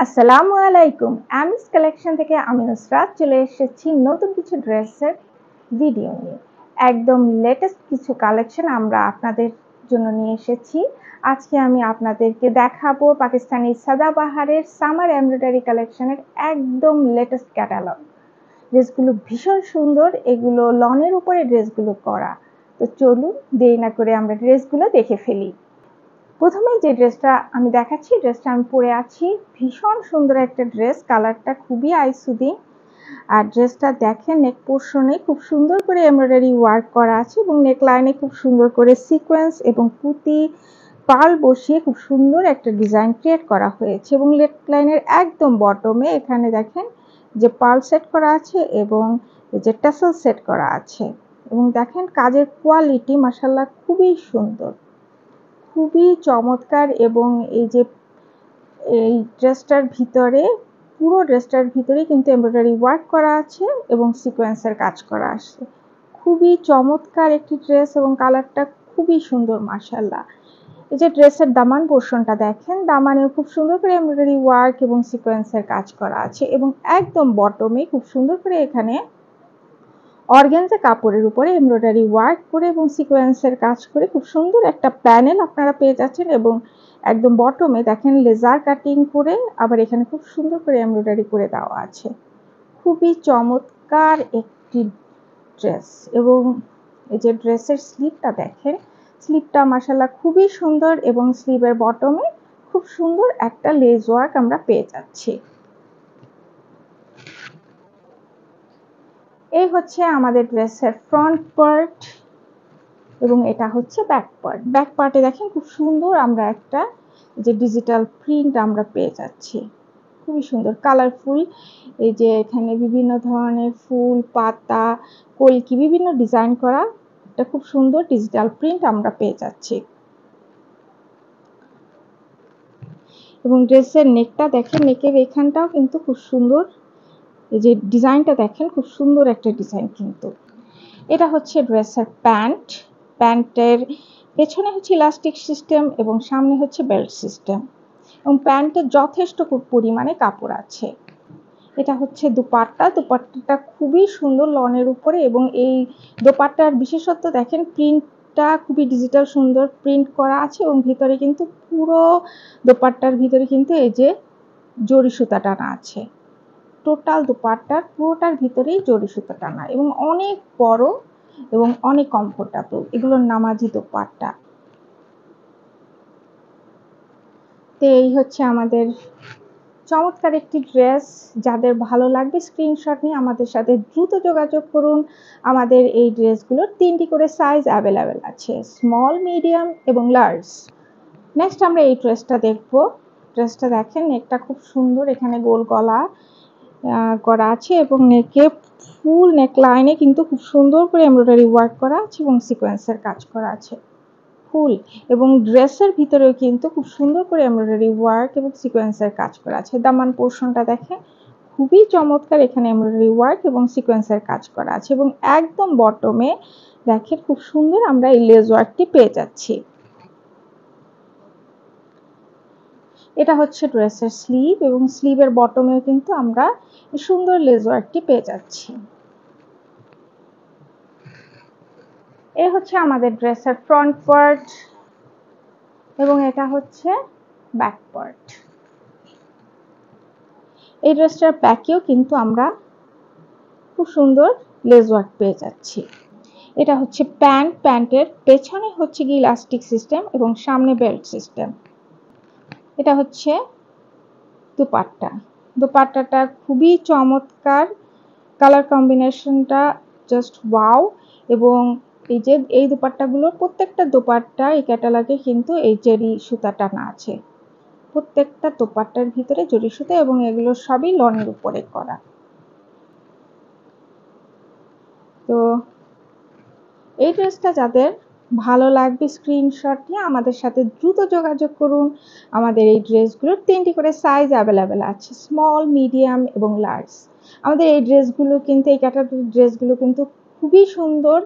আসসালামু আলাইকুম। আমিস কালেকশন থেকে আমি নুসরাত চলে এসেছি নতুন কিছু ড্রেসের ভিডিও নিয়ে। একদম লেটেস্ট কিছু কালেকশন আমরা আপনাদের জন্য নিয়ে এসেছি। আজকে আমি আপনাদেরকে দেখাবো পাকিস্তানি সাদাবাহারের সামার এমব্রয়ডারি কালেকশনের একদম লেটেস্ট ক্যাটালগ। ড্রেসগুলো ভীষণ সুন্দর, এগুলো লনের উপরে ড্রেসগুলো করা। তো চলুন দেরি না করে আমরা ড্রেসগুলো দেখে ফেলি। প্রথমে যে ড্রেসটা আমি দেখাচ্ছি, ড্রেসটা আমি পরে আছি, ভীষণ সুন্দর একটা ড্রেস, কালারটা খুবই আই সুদিং। আর ড্রেসটা দেখেন নেক পোর্শনে খুব সুন্দর করে এমব্রয়ডারি ওয়ার্ক করা আছে এবং নেক লাইনে খুব সুন্দর করে সিকোয়েন্স এবং পুঁতি পার্ল বসিয়ে খুব সুন্দর একটা ডিজাইন ক্রিয়েট করা হয়েছে এবং নেক লাইনের একদম বটমে এখানে দেখেন যে পার্ল সেট করা আছে এবং যে টাসেল সেট করা আছে এবং দেখেন কাজের কোয়ালিটি মাশাআল্লাহ খুবই সুন্দর, খুবই চমৎকার। এবং এই ড্রেসটার ভিতরে পুরো ড্রেসটার ভিতরে কিন্তু এমব্রয়ডারি ওয়ার্ক করা আছে এবং সিকোয়েন্সের কাজ করা আছে। খুবই চমৎকার একটি ড্রেস এবং কালারটা খুবই সুন্দর মাশাআল্লাহ। এই যে ড্রেসের দামান পোর্শনটা দেখেন, দামানেও খুব সুন্দর করে এমব্রয়ডারি ওয়ার্ক এবং সিকোয়েন্সের কাজ করা আছে এবং একদম বটমে খুব সুন্দর করে এখানে অর্গানজা কাপড়ের উপরে এমব্রয়ডারি ওয়ার্ক করে এবং সিকোয়েন্সের কাজ করে খুব সুন্দর একটা প্যানেল আপনারা পেয়ে যাচ্ছেন এবং একদম বটমে দেখেন লেজার কাটিং করে আবার এখানে খুব সুন্দর করে এমব্রয়ডারি করে দেওয়া আছে। খুবই চমৎকার একটি ড্রেস এবং এই যে ড্রেসের স্লিভটা দেখেন, স্লিভটা মাশাআল্লাহ খুবই সুন্দর এবং স্লিভের বটমে খুব সুন্দর একটা লেজ ওয়ার্ক আমরা পেয়ে যাচ্ছি। এই হচ্ছে আমাদের ড্রেসের ফ্রন্ট পার্ট এবং এটা হচ্ছে ব্যাক পার্ট। ব্যাক পার্টে দেখেন খুব সুন্দর আমরা একটা যে ডিজিটাল প্রিন্ট আমরা পেয়ে যাচ্ছি, খুবই সুন্দর কালারফুল। এই যে এখানে বিভিন্ন ধরনের ফুল পাতা কলকি বিভিন্ন ডিজাইন করা একটা খুব সুন্দর ডিজিটাল প্রিন্ট আমরা পেয়ে যাচ্ছি এবং ড্রেসের নেকটা দেখেন, নেকের এখানটাও কিন্তু খুব সুন্দর, এই যে ডিজাইনটা দেখেন খুব সুন্দর একটা ডিজাইন। কিন্তু এটা হচ্ছে ড্রেসের প্যান্ট, প্যান্টের পেছনে হচ্ছে ইলাস্টিক সিস্টেম এবং সামনে হচ্ছে বেল্ট সিস্টেম এবং প্যান্টের যথেষ্ট পরিমাণে কাপড় আছে। এটা হচ্ছে দুপাট্টা, দুপাট্টাটা খুবই সুন্দর লনের উপরে এবং এই দোপাট্টার বিশেষত্ব দেখেন প্রিন্টটা খুবই ডিজিটাল সুন্দর প্রিন্ট করা আছে এবং ভিতরে কিন্তু পুরো দোপাট্টার ভিতরে কিন্তু এই যে জরি সুতা টানা আছে। টোটাল দুপাট্টার পুরোটার ভিতরেই জরি সুতা টানা এবং অনেক বড় এবং অনেক কমফোর্টেবল। এগুলোর নামাজি দোপাট্টা। তো এই হচ্ছে আমাদের চমৎকার একটি ড্রেস। যাদের ভালো লাগবে স্ক্রিনশট নিয়ে আমাদের সাথে দ্রুত যোগাযোগ করুন। আমাদের এই ড্রেসগুলোর 3টি করে সাইজ অ্যাভেলেবেল আছে, স্মল মিডিয়াম এবং লার্জ। নেক্সট আমরা এই ড্রেসটা দেখব। ড্রেসটা দেখেন নেকটা খুব সুন্দর, এখানে গোল গলা করা আছে এবং নেকে ফুল নেক লাইনে কিন্তু খুব সুন্দর করে এমব্রয়ডারি ওয়ার্ক করা আছে এবং সিকোয়েন্সের কাজ করা আছে ফুল এবং ড্রেসের ভিতরেও কিন্তু খুব সুন্দর করে এমব্রয়ডারি ওয়ার্ক এবং সিকোয়েন্সের কাজ করা আছে। দামান পোর্শনটা দেখেন খুবই চমৎকার, এখানে এমব্রয়ডারি ওয়ার্ক এবং সিকোয়েন্সের কাজ করা আছে এবং একদম বটমে দেখেন খুব সুন্দর আমরা এই লেস ওয়ার্কটি পেয়ে যাচ্ছি। এটা হচ্ছে ড্রেসের স্লিভ এবং স্লিভের বটমেও কিন্তু আমরা এই সুন্দর লেস ওয়ার্কটি পেয়ে যাচ্ছি। এই হচ্ছে আমাদের ড্রেসের ফ্রন্ট পার্ট এবং এটা হচ্ছে ব্যাক পার্ট। এই ড্রেসটার ব্যাকেও কিন্তু আমরা খুব সুন্দর লেস ওয়ার্ক পেয়ে যাচ্ছি। এটা হচ্ছে প্যান্ট, প্যান্টের পেছনে হচ্ছে কি ইলাস্টিক সিস্টেম এবং সামনে বেল্ট সিস্টেম। এটা হচ্ছে দুপাট্টা, দুপাট্টাটা খুবই চমৎকার, কালার কম্বিনেশনটা জাস্ট ওয়াও এবং এই দুপাট্টাগুলোর প্রত্যেকটা দোপাট্টা এই ক্যাটালগে কিন্তু এই জরি সুতা টানা আছে, প্রত্যেকটা দোপাট্টার ভিতরে জরি সুতা এবং এগুলো সবই লনের উপরে করা। তো এই ড্রেসটা যাদের ভালো লাগবে স্ক্রিনশট নিয়ে আমাদের সাথে দ্রুত যোগাযোগ করুন। আমাদের এই ড্রেসগুলোর 3টি করে সাইজ অ্যাভেলেবেল আছে, স্মল মিডিয়াম এবং লার্জ। আমাদের এই ড্রেসগুলো কিন্তু এই ক্যাটাগরির ড্রেসগুলো কিন্তু খুবই সুন্দর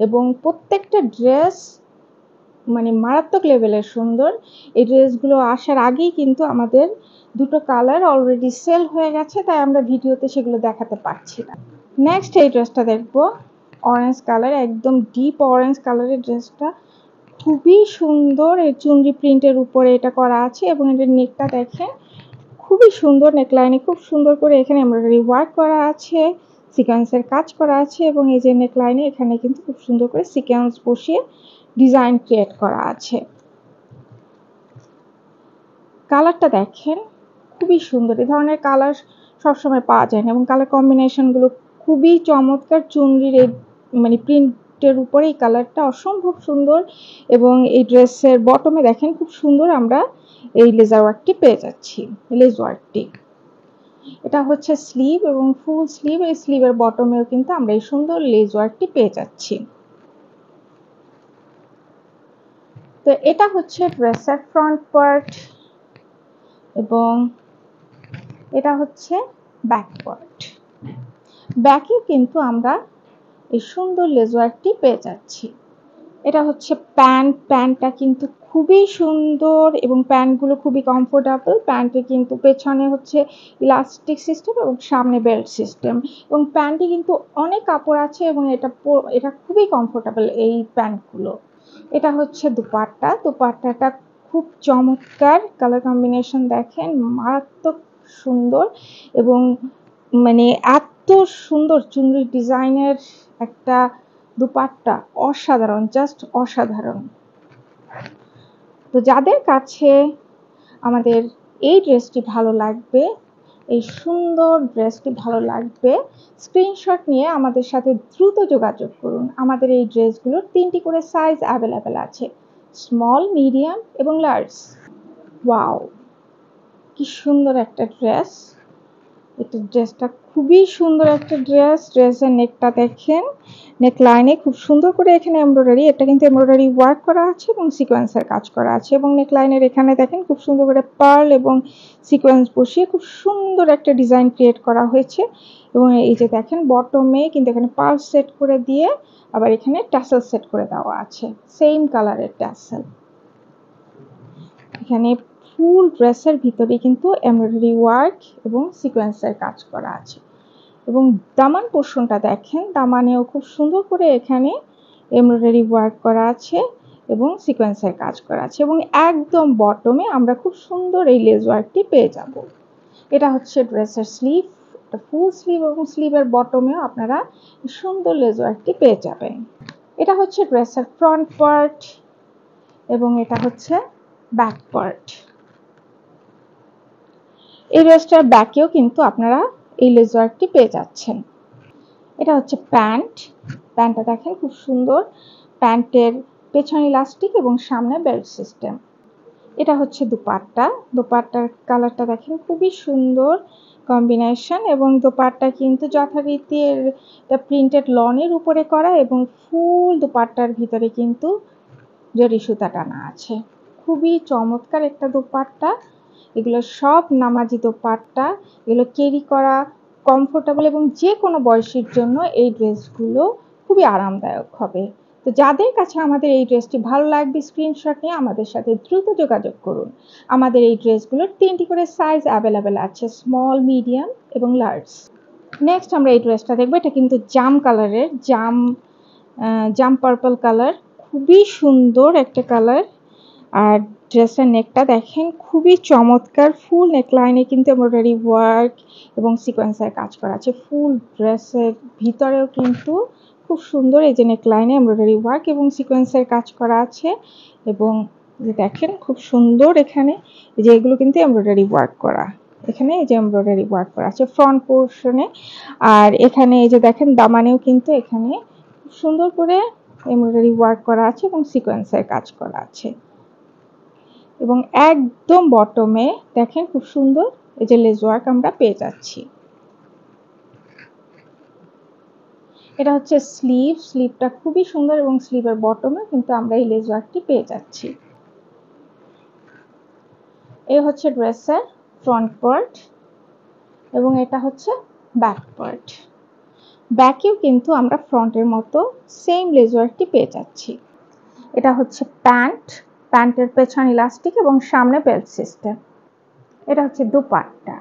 এবং প্রত্যেকটা ড্রেস মানে মারাত্মক লেভেলের সুন্দর। এই ড্রেসগুলো আসার আগেই কিন্তু আমাদের দুটো কালার অলরেডি সেল হয়ে গেছে, তাই আমরা ভিডিওতে সেগুলো দেখাতে পারছি না। নেক্সট এই ড্রেসটা দেখবো, অরেঞ্জ কালার, একদম ডিপ অরেঞ্জ কালারের ড্রেসটা খুবই সুন্দর। এই চুনরি প্রিন্টের উপরে এটা করা আছে এবং এটার নেকটা দেখেন খুবই সুন্দর। নেকলাইনে খুব সুন্দর করে এখানে এমব্রয়ডারি ওয়ার্ক করা আছে, সিকোয়েন্সের কাজ করা আছে এবং এই যে নেকলাইনে এখানে কিন্তু খুব সুন্দর করে সিকোয়েন্স বসিয়ে ডিজাইন ক্রিয়েট করা আছে। কালারটা দেখেন খুবই সুন্দর। এই ধরনের কালার সবসময় পাওয়া যায় না এবং কালার কম্বিনেশনগুলো খুবই চমৎকার। চুনরির এই মানে প্রিন্টের উপরে এই কালারটা অসম্ভব সুন্দর এবং এই ড্রেসের বটমে দেখেন খুব সুন্দর আমরা এই লেজার ওয়ার্কটি পেয়ে যাচ্ছি। লেজ ওয়ার্কটি এটা হচ্ছে স্লিভ এবং ফুল স্লিভ। এই স্লিভের বটমেও কিন্তু আমরা এই সুন্দর লেজ ওয়ার্কটি পেয়ে যাচ্ছি। তো এটা হচ্ছে ড্রেসের ফ্রন্ট পার্ট এবং এটা হচ্ছে ব্যাক পার্ট। ব্যাকে কিন্তু আমরা এই সুন্দর লেজ ওয়ার্কটি পেয়ে যাচ্ছি। এটা হচ্ছে প্যান্টটা কিন্তু খুবই সুন্দর এবং প্যান্টগুলো খুবই কমফোর্টেবল। প্যান্টে কিন্তু পেছনে হচ্ছে ইলাস্টিক সিস্টেম এবং সামনে বেল্ট সিস্টেম এবং প্যান্টে কিন্তু অনেক কাপড় আছে এবং এটা খুবই কমফোর্টেবল এই প্যান্টগুলো। এটা হচ্ছে দুপাট্টাটা খুব চমৎকার। কালার কম্বিনেশন দেখেন মারাত্মক সুন্দর এবং মানে এত সুন্দর চুনরি ডিজাইনের একটা দুপাট্টা, অসাধারণ, জাস্ট অসাধারণ। তো যাদের কাছে আমাদের এই ড্রেসটি ভালো লাগবে, এই সুন্দর ড্রেসটি ভালো লাগবে, স্ক্রিনশট নিয়ে আমাদের সাথে দ্রুত যোগাযোগ করুন। আমাদের এই ড্রেসগুলোর 3টি করে সাইজ অ্যাভেলেবেল আছে, স্মল, মিডিয়াম এবং লার্জ। ওয়াও, কি সুন্দর একটা ড্রেস! এটা ড্রেসটা খুবই সুন্দর একটা ড্রেস। ড্রেসের নেকটা দেখেন, নেক লাইনে খুব সুন্দর করে এখানে এমব্রয়ডারি, এটা কিন্তু এমব্রয়ডারি ওয়ার্ক করা আছে এবং সিকোয়েন্সের কাজ করা আছে এবং নেক লাইনের এখানে দেখেন খুব সুন্দর করে পার্ল এবং সিকোয়েন্স বসিয়ে খুব সুন্দর একটা ডিজাইন ক্রিয়েট করা হয়েছে এবং এই যে দেখেন বটমে কিন্তু এখানে পার্ল সেট করে দিয়ে আবার এখানে ট্যাসেল সেট করে দেওয়া আছে, সেম কালারের ট্যাসেল। এখানে ফুল ড্রেসের ভিতরে কিন্তু এমব্রয়ডারি ওয়ার্ক এবং সিকোয়েন্সের কাজ করা আছে এবং দামান পোর্শনটা দেখেন, দামানেও খুব সুন্দর করে এখানে এমব্রয়ডারি ওয়ার্ক করা আছে এবং সিকোয়েন্সের কাজ করা আছে এবং একদম বটমে আমরা খুব সুন্দর এই লেজ ওয়ার্কটি পেয়ে যাব। এটা হচ্ছে ড্রেসের স্লিভ, এটা ফুল স্লিভ এবং স্লিভের বটমেও আপনারা সুন্দর লেজ ওয়ার্কটি পেয়ে যাবেন। এটা হচ্ছে ড্রেসের ফ্রন্ট পার্ট এবং এটা হচ্ছে ব্যাক পার্ট। এই ড্রেসটার ব্যাকেও কিন্তু আপনারা এই লেজ ওয়ার্কটি পেয়ে যাচ্ছেন। এটা হচ্ছে প্যান্টটা দেখেন খুব সুন্দর। প্যান্টের পেছনে ইলাস্টিক এবং সামনে বেল্ট সিস্টেম। এটা হচ্ছে দুপাট্টার কালারটা দেখেন খুবই সুন্দর কম্বিনেশন এবং দুপাট্টা কিন্তু যথারীতি এটা প্রিন্টেড লনের উপরে করা এবং ফুল দুপাট্টার ভিতরে কিন্তু জরি সুতা টানা আছে। খুবই চমৎকার একটা দুপাট্টা। এগুলো সব নামাজি দোপাট্টা, এগুলো ক্যারি করা কমফোর্টেবল এবং যে কোনো বয়সের জন্য এই ড্রেসগুলো খুবই আরামদায়ক হবে। তো যাদের কাছে আমাদের এই ড্রেসটি ভালো লাগবে স্ক্রিনশট নিয়ে আমাদের সাথে দ্রুত যোগাযোগ করুন। আমাদের এই ড্রেসগুলোর 3টি করে সাইজ অ্যাভেলেবেল আছে, স্মল, মিডিয়াম এবং লার্জ। নেক্সট আমরা এই ড্রেসটা দেখবো। এটা কিন্তু জাম কালারের, জাম পার্পল কালার, খুবই সুন্দর একটা কালার। আর ড্রেসের নেকটা দেখেন খুবই চমৎকার। ফুল নেকলাইনে কিন্তু এমব্রয়ডারি ওয়ার্ক এবং সিকোয়েন্সের কাজ করা আছে। ফুল ড্রেসের ভিতরেও কিন্তু খুব সুন্দর এই যে নেকলাইনে এমব্রয়ডারি ওয়ার্ক এবং সিকোয়েন্সের কাজ করা আছে এবং যে দেখেন খুব সুন্দর এখানে এই যে এগুলো কিন্তু এমব্রয়ডারি ওয়ার্ক করা, এখানে এই যে এমব্রয়ডারি ওয়ার্ক করা আছে ফ্রন্ট পোর্শনে। আর এখানে এই যে দেখেন দামানেও কিন্তু এখানে খুব সুন্দর করে এমব্রয়ডারি ওয়ার্ক করা আছে এবং সিকোয়েন্সের কাজ করা আছে এবং একদম বটমে দেখেন খুব সুন্দর এই যে লেজ ওয়ার্ক আমরা পেয়ে যাচ্ছি। এটা হচ্ছে স্লিভটা খুবই সুন্দর এবং স্লিভের বটমে কিন্তু আমরা এই লেজ ওয়ার্কটি পেয়ে যাচ্ছি। এই হচ্ছে ড্রেসের ফ্রন্ট পার্ট এবং এটা হচ্ছে ব্যাক পার্ট। ব্যাকেও কিন্তু আমরা ফ্রন্টের মতো সেম লেজ ওয়ার্কটি পেয়ে যাচ্ছি। এটা হচ্ছে প্যান্ট, প্যান্টের পেছন ইলাস্টিক এবং সামনে বেল্ট সিস্টেম। এটা হচ্ছে দোপাট্টা,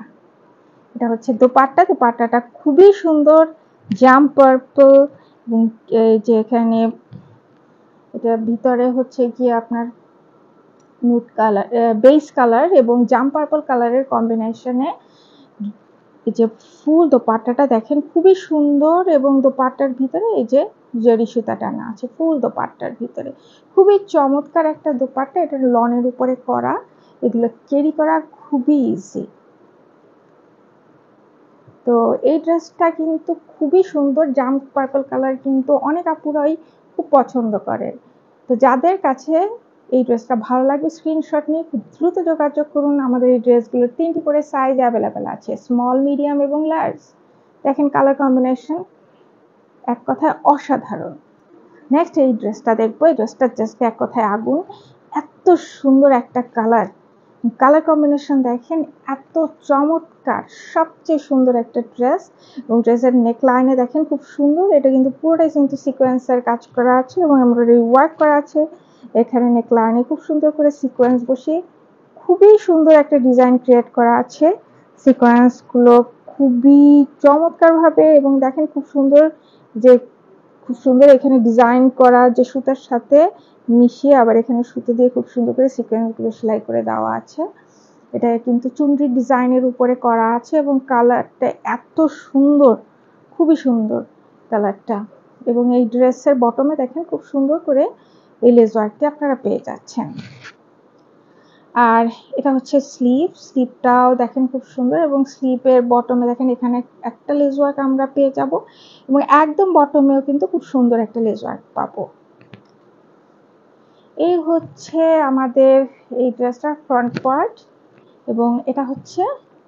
এটা হচ্ছে দোপাট্টা। দোপাট্টাটা খুবই সুন্দর, জাম পার্পল এবং এই যে এখানে এটা ভিতরে হচ্ছে গিয়ে আপনার নুট কালার, বেস কালার এবং জাম পার্পল কালারের কম্বিনেশনে এই যে ফুল দোপাট্টাটা দেখেন খুবই সুন্দর, এবং দোপাট্টার ভিতরে এই যে জরি সুতা টানা আছে ফুল দোপাট্টার ভিতরে। খুবই চমৎকার একটা দোপাট্টা, এটা লনের উপরে করা, এগুলো ক্যারি করা খুবই ইজি। তো এই ড্রেসটা কিন্তু খুবই সুন্দর, জাম পার্পল কালার কিন্তু অনেক আপুরাই খুব পছন্দ করে। তো যাদের কাছে এই ড্রেসটা ভালো লাগবে স্ক্রিনশট নিয়ে খুব দ্রুত যোগাযোগ করুন। আমাদের এই ড্রেসগুলোর 3টি করে সাইজ অ্যাভেলেবেল আছে, স্মল, মিডিয়াম এবং লার্জ। দেখেন কালার কম্বিনেশন এক কথায় অসাধারণ। নেক্সট এই ড্রেসটা দেখবো, এই ড্রেসটা জাস্ট এক কথায় আগুন, এত সুন্দর একটা কালার, কালার কম্বিনেশন দেখেন এত চমৎকার, সবচেয়ে সুন্দর একটা ড্রেস। এবং ড্রেসের নেক লাইনে দেখেন খুব সুন্দর, এটা কিন্তু পুরোটাই কিন্তু সিকোয়েন্সের কাজ করা আছে এবং এমব্রয়ডারি ওয়ার্ক করা আছে। এখানে নেক লাইনে খুব সুন্দর করে সিকোয়েন্স বসিয়ে খুবই সুন্দর একটা ডিজাইন ক্রিয়েট করা আছে। সিকোয়েন্সগুলো খুবই চমৎকার ভাবে, এবং দেখেন খুব সুন্দর যে খুব সুন্দর এখানে ডিজাইন করা যে সুতার সাথে মিশিয়ে আবার এখানে সুতো দিয়ে খুব সুন্দর করে সিকোয়েন্সগুলো সেলাই করে দেওয়া আছে। এটা কিন্তু চুনরির ডিজাইনের উপরে করা আছে এবং কালারটা এত সুন্দর, খুবই সুন্দর কালারটা। এবং এই ড্রেসের বটমে দেখেন খুব সুন্দর করে এই লেস ওয়ার্কটি আপনারা পেয়ে যাচ্ছেন। আর এটা হচ্ছে স্লিভ, স্লিভটাও দেখেন খুব সুন্দর, এবং স্লিভের বটমে দেখেন এখানে একটা লেস ওয়ার্ক আমরা পেয়ে যাব, এবং একদম বটমেও কিন্তু খুব সুন্দর একটা লেস ওয়ার্ক পাবো। এই হচ্ছে আমাদের এই ড্রেসটার ফ্রন্ট পার্ট, এবং এটা হচ্ছে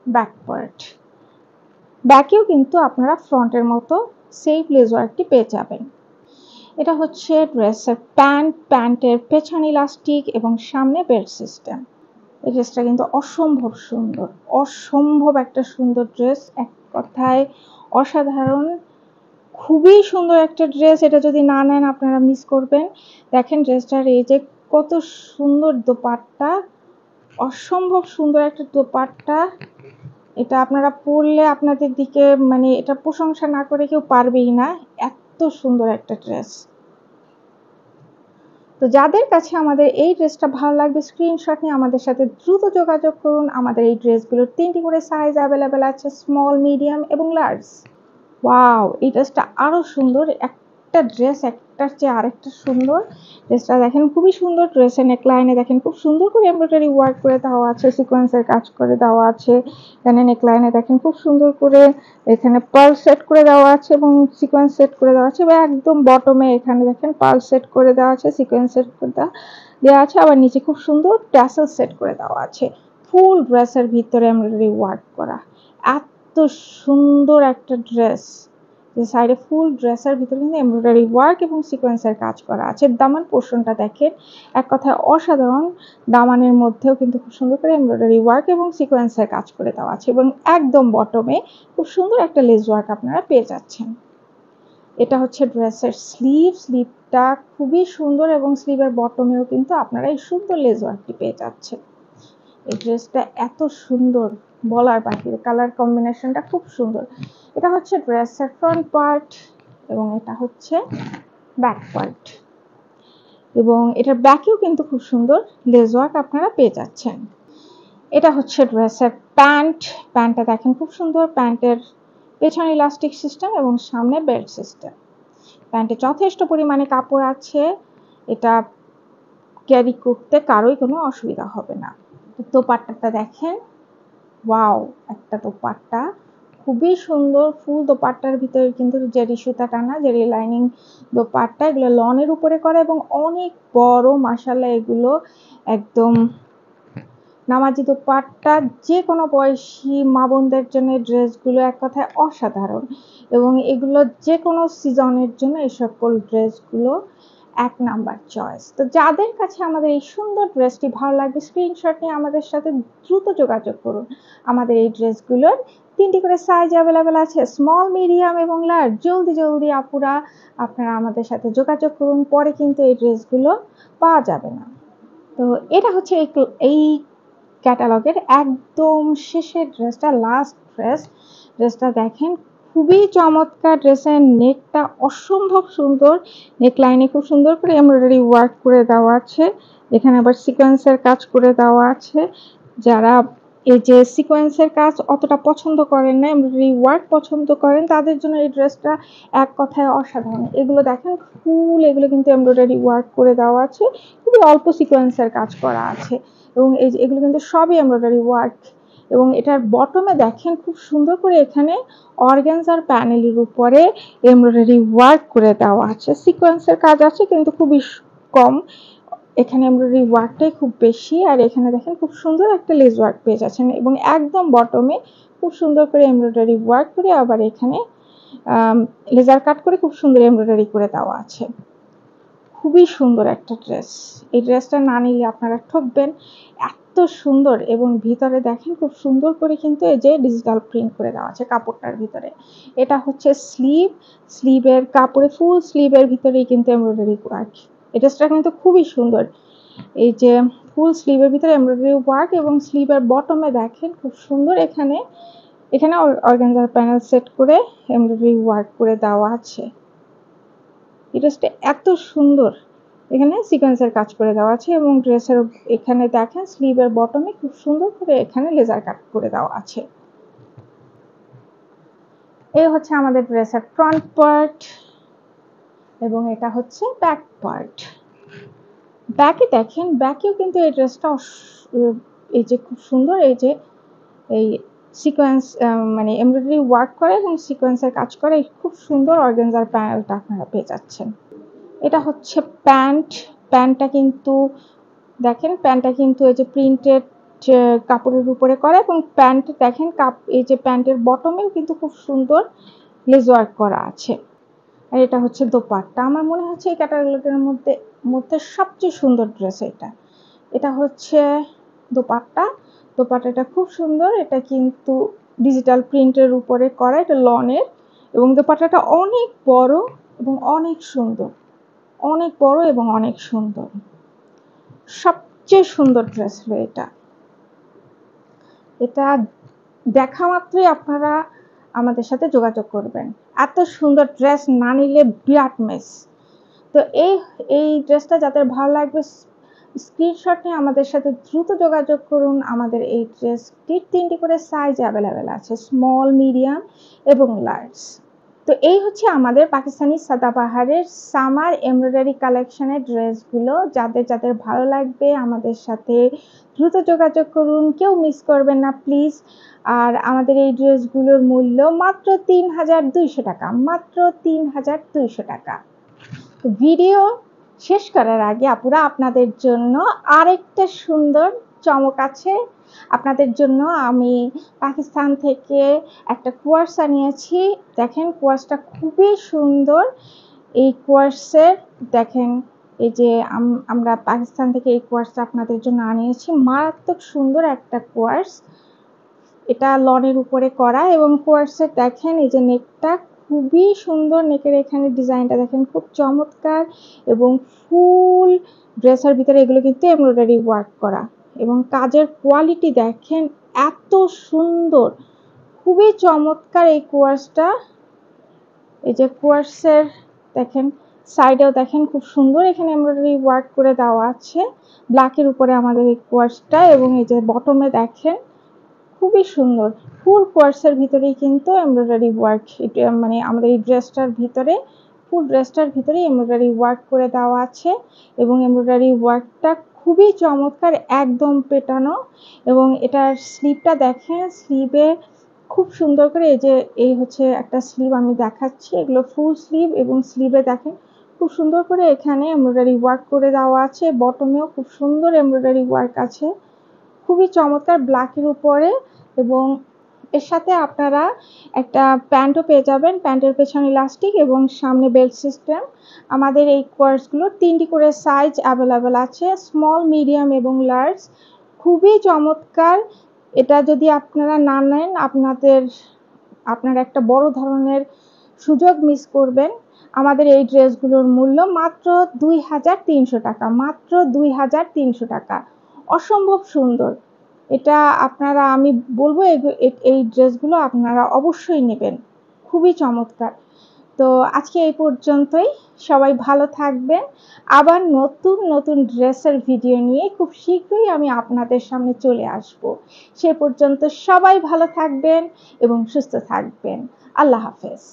ব্যাক পার্ট। ব্যাকেও কিন্তু আপনারা ফ্রন্টের মতো সেম লেস ওয়ার্কটি পেয়ে যাবেন। এটা হচ্ছে ড্রেসের প্যান্ট, প্যান্টের পেছন ইলাস্টিক এবং সামনে বেল্ট সিস্টেম। এই ড্রেসটা কিন্তু অসম্ভব সুন্দর, অসম্ভব একটা সুন্দর ড্রেস, এক কথায় অসাধারণ, খুবই সুন্দর একটা ড্রেস। এটা যদি না নেন আপনারা মিস করবেন। দেখেন ড্রেসটার এই যে কত সুন্দর দোপাট্টা, অসম্ভব সুন্দর একটা দোপাট্টা। এটা আপনারা পরলে আপনাদের দিকে মানে এটা প্রশংসা না করে কেউ পারবেই না, এত সুন্দর একটা ড্রেস। তো যাদের কাছে আমাদের এই ড্রেসটা ভালো লাগবে স্ক্রিনশট নিয়ে আমাদের সাথে দ্রুত যোগাযোগ করুন। আমাদের এই ড্রেসগুলোর 3টি করে সাইজ অ্যাভেলেবেল আছে, স্মল, মিডিয়াম এবং লার্জ। ওয়াও, এই ড্রেসটা আরো সুন্দর, একটা ড্রেস একটার চেয়ে আরেকটা সুন্দর। ড্রেসটা দেখেন খুবই সুন্দর, ড্রেসের নেকলাইনে দেখেন খুব সুন্দর করে এমব্রয়ডারি ওয়ার্ক করে দেওয়া আছে, সিকোয়েন্সের কাজ করে দেওয়া আছে। এখানে নেকলাইনে দেখেন খুব সুন্দর করে এখানে পার্ল সেট করে দেওয়া আছে এবং সিকোয়েন্স সেট করে দেওয়া আছে, এবং একদম বটমে এখানে দেখেন পার্ল সেট করে দেওয়া আছে, সিকোয়েন্স সেট করে দেওয়া আছে, আবার নিচে খুব সুন্দর ট্যাসেল সেট করে দেওয়া আছে। ফুল ড্রেসের ভিতরে এমব্রয়ডারি ওয়ার্ক করা, এত সুন্দর একটা ড্রেস। যে সাইডে ফুল ড্রেসের ভিতরে কিন্তু এমব্রয়ডারি ওয়ার্ক এবং সিকোয়েন্সের কাজ করা আছে। দামান পোর্শনটা দেখেন এক কথায় অসাধারণ, দামানের মধ্যেও কিন্তু খুব সুন্দর করে এমব্রয়ডারি ওয়ার্ক এবং সিকোয়েন্সের কাজ করে দেওয়া আছে, এবং একদম বটমে খুব সুন্দর একটা লেস ওয়ার্ক আপনারা পেয়ে যাচ্ছেন। এটা হচ্ছে ড্রেসের স্লিভ, স্লিভটা খুবই সুন্দর এবং স্লিভের বটমেও কিন্তু আপনারা এই সুন্দর লেস ওয়ার্কটি পেয়ে যাচ্ছেন। এই ড্রেসটা এত সুন্দর বলার বাহিরে, কালার কম্বিনেশনটা খুব সুন্দর। এটা হচ্ছে ড্রেসের ফ্রন্ট পার্ট এবং এটা হচ্ছে ব্যাক পার্ট, এবং এটার ব্যাকেও কিন্তু খুব সুন্দর লেস ওয়ার্ক আপনারা পেয়ে যাচ্ছেন। এটা হচ্ছে ড্রেসের প্যান্ট, প্যান্টটা দেখেন খুব সুন্দর, প্যান্টের পেছনে ইলাস্টিক সিস্টেম এবং সামনে বেল্ট সিস্টেম। প্যান্টে যথেষ্ট পরিমাণে কাপড় আছে, এটা ক্যারি করতে কারোই কোনো অসুবিধা হবে না। দোপাট্টাটা দেখেন, ওয়াও, একটা দোপাট্টা খুবই সুন্দর, ফুল দোপাট্টার ভিতরে কিন্তু জেরি সুতা টানা, জেরি লাইনিং দোপাট্টা, এগুলো লনের উপরে করা এবং অনেক বড়, মাশাআল্লাহ এগুলো একদম নামাজি দোপাট্টা। যে কোনো বয়সী মা বোনদের জন্য ড্রেসগুলো এক কথায় অসাধারণ, এবং এগুলো যে কোনো সিজনের জন্য এই সকল ড্রেসগুলো এক নাম্বার চয়েস। তো যাদের কাছে আমাদের এই সুন্দর ড্রেসটি ভালো লাগবে স্ক্রিনশট নিয়ে আমাদের সাথে দ্রুত যোগাযোগ করুন। আমাদের এই ড্রেসগুলোর 3টি করে সাইজ অ্যাভেলেবেল আছে, স্মল, মিডিয়াম এবং লার্জ। জলদি জলদি আপুরা আপনারা আমাদের সাথে যোগাযোগ করুন, পরে কিন্তু এই ড্রেসগুলো পাওয়া যাবে না। তো এটা হচ্ছে এই ক্যাটালগের একদম শেষের ড্রেসটা, লাস্ট ড্রেসটা দেখেন খুবই চমৎকার। ড্রেসের নেকটা অসম্ভব সুন্দর, নেক লাইনে খুব সুন্দর করে এমব্রয়ডারি ওয়ার্ক করে দেওয়া আছে, এখানে আবার সিকোয়েন্সের কাজ করে দেওয়া আছে। যারা এই যে সিকোয়েন্সের কাজ অতটা পছন্দ করেন না, এমব্রয়ডারি ওয়ার্ক পছন্দ করেন, তাদের জন্য এই ড্রেসটা এক কথায় অসাধারণ। এগুলো দেখেন ফুল, এগুলো কিন্তু এমব্রয়ডারি ওয়ার্ক করে দেওয়া আছে, খুবই অল্প সিকোয়েন্সের কাজ করা আছে এবং এই যে এগুলো কিন্তু সবই এমব্রয়ডারি ওয়ার্ক। এবং এটার বটমে দেখেন খুব সুন্দর করে এখানে অর্গানজার প্যানেলের উপরে এমব্রয়ডারি ওয়ার্ক করে দেওয়া আছে। সিকোয়েন্সের কাজ আছে কিন্তু খুবই কম, এখানে এমব্রয়ডারি ওয়ার্কটাই খুব বেশি। আর এখানে দেখেন খুব সুন্দর একটা লেস ওয়ার্ক পেয়ে যাচ্ছেন এবং একদম বটমে খুব সুন্দর করে এমব্রয়ডারি ওয়ার্ক করে আবার এখানে লেজার কাট করে খুব সুন্দর এমব্রয়ডারি করে দেওয়া আছে। খুবই সুন্দর একটা ড্রেস, এই ড্রেসটা না নিলে আপনারা ঠকবেন, এত সুন্দর। এবং ভিতরে দেখেন খুব সুন্দর করে কিন্তু এই যে ডিজিটাল প্রিন্ট করে দেওয়া আছে কাপড়টার ভিতরে। এটা হচ্ছে স্লিভের কাপড়ে, ফুল স্লিভের ভিতরেই কিন্তু এমব্রয়ডারি ওয়ার্ক। এই ড্রেসটা কিন্তু খুবই সুন্দর, এই যে ফুল স্লিভের ভিতরে এমব্রয়ডারি ওয়ার্ক এবং স্লিভের বটমে দেখেন খুব সুন্দর এখানে অর্গানজার প্যানেল সেট করে এমব্রয়ডারি ওয়ার্ক করে দেওয়া আছে। এই ড্রেসটা এত সুন্দর, এখানে সিকোয়েন্সের কাজ করে দেওয়া আছে এবং ড্রেসের এখানে দেখেন স্লিভের বটমে খুব সুন্দর করে এখানে লেজার কাট করে দেওয়া আছে। এই হচ্ছে আমাদের ড্রেসের ফ্রন্ট পার্ট এবং এটা হচ্ছে ব্যাক পার্ট। ব্যাকে দেখেন, ব্যাকেও কিন্তু এই ড্রেসটা এই যে খুব সুন্দর, এই যে এই সিকোয়েন্স মানে এমব্রয়ডারি ওয়ার্ক করে এবং সিকোয়েন্সের কাজ করে খুব সুন্দর অর্গানজার প্যানেলটা আপনারা পেয়ে যাচ্ছেন। এটা হচ্ছে প্যান্টটা কিন্তু দেখেন, প্যান্টটা কিন্তু এই যে প্রিন্টেড কাপড়ের উপরে করা এবং প্যান্ট দেখেন এই যে প্যান্টের বটমেও কিন্তু খুব সুন্দর লেস ওয়ার্ক করা আছে। আর এটা হচ্ছে দোপাট্টা, আমার মনে হচ্ছে এই ক্যাটালগের মধ্যে সবচেয়ে সুন্দর ড্রেস এটা হচ্ছে দোপাট্টাটা খুব সুন্দর, এটা কিন্তু ডিজিটাল প্রিন্টের উপরে করা, এটা লনের এবং দোপাট্টাটা অনেক বড় এবং অনেক সুন্দর, অনেক বড় এবং অনেক সুন্দর, সবচেয়ে সুন্দর ড্রেস হলো এটা দেখা মাত্রই আপনারা আমাদের সাথে যোগাযোগ করবেন। এত সুন্দর ড্রেস না নিলে বিরাট মিস। তো এই ড্রেসটা যাদের ভালো লাগবে স্ক্রিনশট নিয়ে আমাদের সাথে দ্রুত যোগাযোগ করুন। আমাদের এই ড্রেসটির 3টি করে সাইজ অ্যাভেলেবেল আছে, স্মল, মিডিয়াম এবং লার্জ। তো এই হচ্ছে আমাদের পাকিস্তানি সাদাবাহারের সামার এমব্রয়ডারি কালেকশনের ড্রেসগুলো। যাদের ভালো লাগবে আমাদের সাথে দ্রুত যোগাযোগ করুন, কেউ মিস করবেন না প্লিজ। আর আমাদের এই ড্রেসগুলোর মূল্য মাত্র 3200 টাকা, মাত্র 3200 টাকা। ভিডিও শেষ করার আগে আপুরা আপনাদের জন্য আরেকটা সুন্দর চমক আছে। আপনাদের জন্য আমি পাকিস্তান থেকে একটা কুয়ার্সা নিয়েছি, দেখেন কুয়ার্সটা খুবই সুন্দর। এই কুয়ার্সের দেখেন, এই যে আমরা পাকিস্তান থেকে এই কুয়ার্সটা আপনাদের জন্য আনিয়েছি, মারাত্মক সুন্দর একটা কুয়ার্স। এটা লনের উপরে করা এবং কোয়ার্সের দেখেন এই যে নেকটা খুবই সুন্দর, নেকের এখানে ডিজাইনটা দেখেন খুব চমৎকার এবং ফুল ড্রেসের ভিতরে এগুলো কিন্তু এমব্রয়ডারি ওয়ার্ক করা এবং কাজের কোয়ালিটি দেখেন এত সুন্দর, খুবই চমৎকার এই কোয়ার্সটা। এই যে কোয়ার্সের দেখেন সাইডেও দেখেন খুব সুন্দর এখানে এমব্রয়ডারি ওয়ার্ক করে দেওয়া আছে ব্ল্যাকের উপরে আমাদের এই কোয়ার্সটা এবং এই যে বটমে দেখেন খুবই সুন্দর ফুল কোয়ার্সের ভিতরেই কিন্তু এমব্রয়ডারি ওয়ার্ক, মানে আমাদের এই ড্রেসটার ভিতরে ফুল ড্রেসটার ভিতরে এমব্রয়ডারি ওয়ার্ক করে দেওয়া আছে এবং এমব্রয়ডারি ওয়ার্কটা খুবই চমৎকার, একদম পেটানো। এবং এটার স্লিভটা দেখেন, স্লিভে খুব সুন্দর করে এই হচ্ছে একটা স্লিভ আমি দেখাচ্ছি, এগুলো ফুল স্লিভ এবং স্লিভে দেখেন খুব সুন্দর করে এখানে এমব্রয়ডারি ওয়ার্ক করে দেওয়া আছে, বটমেও খুব সুন্দর এমব্রয়ডারি ওয়ার্ক আছে, খুবই চমৎকার ব্ল্যাকের উপরে। এবং এর সাথে আপনারা একটা প্যান্টও পেয়ে যাবেন, প্যান্টের পেছনে ইলাস্টিক এবং সামনে বেল্ট সিস্টেম। আমাদের এই কোয়ার্সগুলোর 3টি করে সাইজ অ্যাভেলেবেল আছে, স্মল, মিডিয়াম এবং লার্জ। খুবই চমৎকার। এটা যদি আপনারা না নেন আপনারা একটা বড় ধরনের সুযোগ মিস করবেন। আমাদের এই ড্রেসগুলোর মূল্য মাত্র 2300 টাকা, মাত্র 2300 টাকা। অসম্ভব সুন্দর। এটা আপনারা, আমি বলবো এই ড্রেসগুলো আপনারা অবশ্যই নেবেন, খুবই চমৎকার। তো আজকে এই পর্যন্তই, সবাই ভালো থাকবেন। আবার নতুন নতুন ড্রেসের ভিডিও নিয়ে খুব শীঘ্রই আমি আপনাদের সামনে চলে আসব। সে পর্যন্ত সবাই ভালো থাকবেন এবং সুস্থ থাকবেন। আল্লাহ হাফেজ।